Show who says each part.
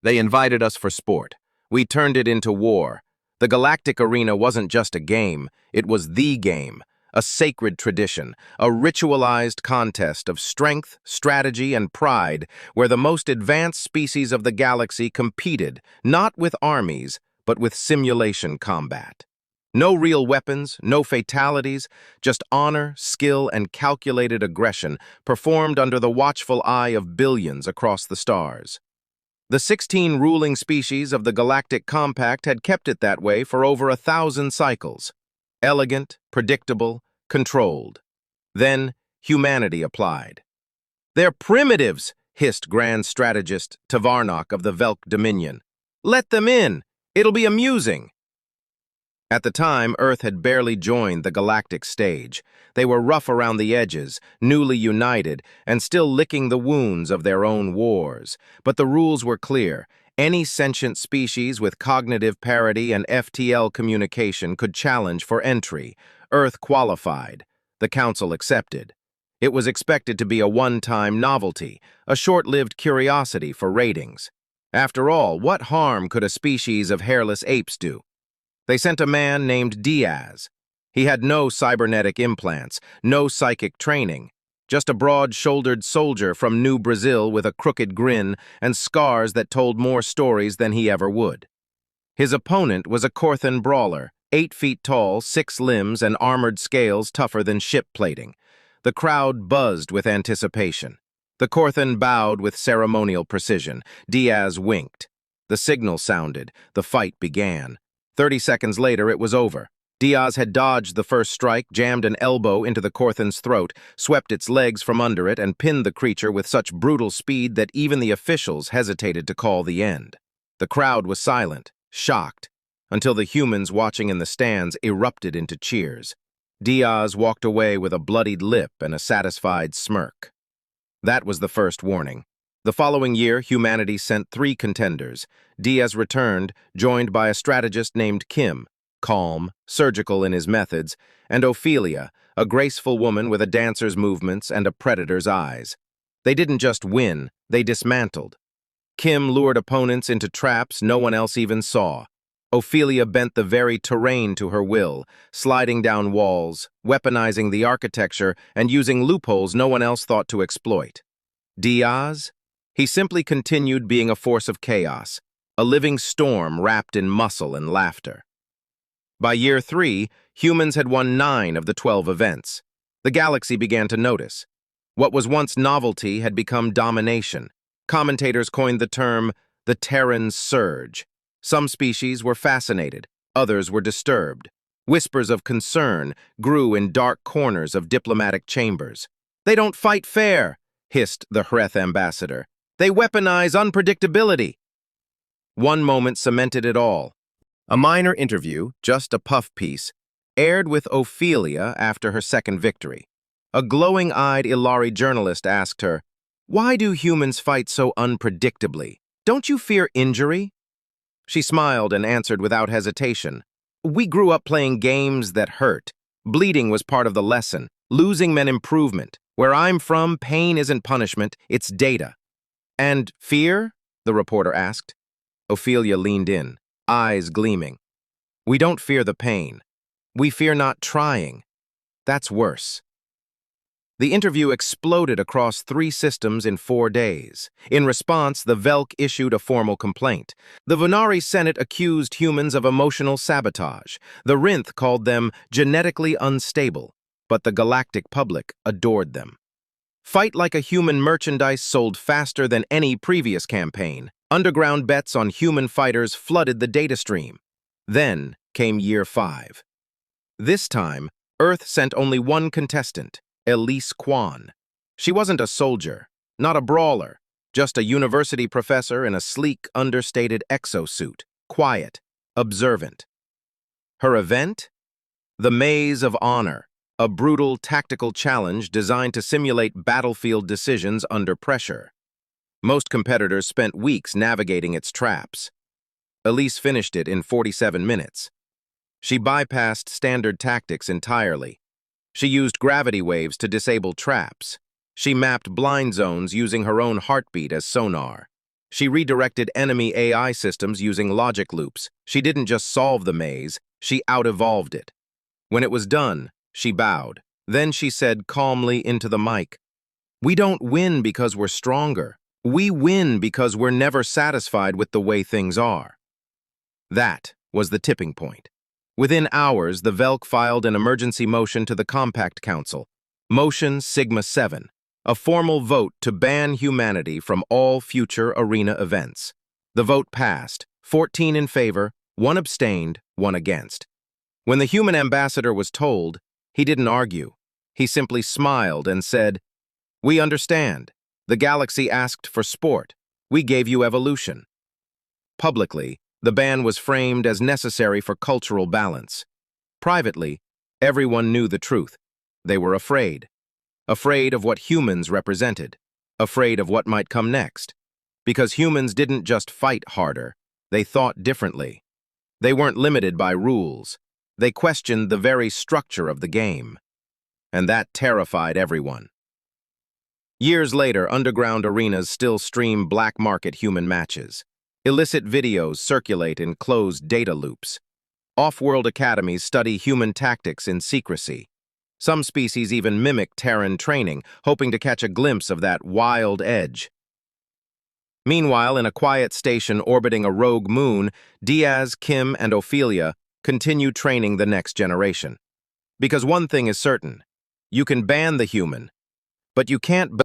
Speaker 1: They invited us for sport. We turned it into war. The Galactic Arena wasn't just a game, it was the game, a sacred tradition, a ritualized contest of strength, strategy, and pride where the most advanced species of the galaxy competed, not with armies, but with simulation combat. No real weapons, no fatalities, just honor, skill, and calculated aggression performed under the watchful eye of billions across the stars. The 16 ruling species of the Galactic Compact had kept it that way for over 1,000 cycles. Elegant, predictable, controlled. Then, humanity applied. "They're primitives," hissed Grand Strategist Tavarnok of the Velk Dominion. "Let them in. It'll be amusing." At the time, Earth had barely joined the galactic stage. They were rough around the edges, newly united, and still licking the wounds of their own wars. But the rules were clear. Any sentient species with cognitive parity and FTL communication could challenge for entry. Earth qualified. The Council accepted. It was expected to be a one-time novelty, a short-lived curiosity for ratings. After all, what harm could a species of hairless apes do? They sent a man named Diaz. He had no cybernetic implants, no psychic training, just a broad-shouldered soldier from New Brazil with a crooked grin and scars that told more stories than he ever would. His opponent was a Corthan brawler, 8 feet tall, 6 limbs, and armored scales tougher than ship plating. The crowd buzzed with anticipation. The Corthan bowed with ceremonial precision. Diaz winked. The signal sounded. The fight began. 30 seconds later, it was over. Diaz had dodged the first strike, jammed an elbow into the Corthan's throat, swept its legs from under it, and pinned the creature with such brutal speed that even the officials hesitated to call the end. The crowd was silent, shocked, until the humans watching in the stands erupted into cheers. Diaz walked away with a bloodied lip and a satisfied smirk. That was the first warning. The following year, humanity sent 3 contenders. Diaz returned, joined by a strategist named Kim, calm, surgical in his methods, and Ophelia, a graceful woman with a dancer's movements and a predator's eyes. They didn't just win, they dismantled. Kim lured opponents into traps no one else even saw. Ophelia bent the very terrain to her will, sliding down walls, weaponizing the architecture, and using loopholes no one else thought to exploit. Diaz? He simply continued being a force of chaos, a living storm wrapped in muscle and laughter. By year 3, humans had won 9 of the 12 events. The galaxy began to notice. What was once novelty had become domination. Commentators coined the term the Terran Surge. Some species were fascinated, others were disturbed. Whispers of concern grew in dark corners of diplomatic chambers. "They don't fight fair," hissed the Hreth ambassador. "They weaponize unpredictability." One moment cemented it all. A minor interview, just a puff piece, aired with Ophelia after her second victory. A glowing-eyed Ilari journalist asked her, "Why do humans fight so unpredictably? Don't you fear injury?" She smiled and answered without hesitation, "We grew up playing games that hurt. Bleeding was part of the lesson. Losing meant improvement. Where I'm from, pain isn't punishment, it's data." "And fear?" the reporter asked. Ophelia leaned in, eyes gleaming. "We don't fear the pain. We fear not trying. That's worse." The interview exploded across 3 systems in 4 days. In response, the Velk issued a formal complaint. The Venari Senate accused humans of emotional sabotage. The Rinth called them genetically unstable, but the galactic public adored them. Fight Like a Human merchandise sold faster than any previous campaign. Underground bets on human fighters flooded the data stream. Then came year 5. This time, Earth sent only one contestant, Elise Kwan. She wasn't a soldier, not a brawler, just a university professor in a sleek, understated exosuit, quiet, observant. Her event? The Maze of Honor, a brutal tactical challenge designed to simulate battlefield decisions under pressure. Most competitors spent weeks navigating its traps. Elise finished it in 47 minutes. She bypassed standard tactics entirely. She used gravity waves to disable traps. She mapped blind zones using her own heartbeat as sonar. She redirected enemy AI systems using logic loops. She didn't just solve the maze, she out-evolved it. When it was done, she bowed. Then she said calmly into the mic, "We don't win because we're stronger. We win because we're never satisfied with the way things are." That was the tipping point. Within hours, the Velk filed an emergency motion to the Compact Council, Motion Sigma 7, a formal vote to ban humanity from all future arena events. The vote passed, 14 in favor, 1 abstained, 1 against. When the human ambassador was told, he didn't argue. He simply smiled and said, "We understand. The galaxy asked for sport. We gave you evolution." Publicly, the ban was framed as necessary for cultural balance. Privately, everyone knew the truth. They were afraid. Afraid of what humans represented. Afraid of what might come next. Because humans didn't just fight harder, they thought differently. They weren't limited by rules. They questioned the very structure of the game. And that terrified everyone. Years later, underground arenas still stream black market human matches. Illicit videos circulate in closed data loops. Off-world academies study human tactics in secrecy. Some species even mimic Terran training, hoping to catch a glimpse of that wild edge. Meanwhile, in a quiet station orbiting a rogue moon, Diaz, Kim, and Ophelia continue training the next generation. Because one thing is certain: you can ban the human, but you can't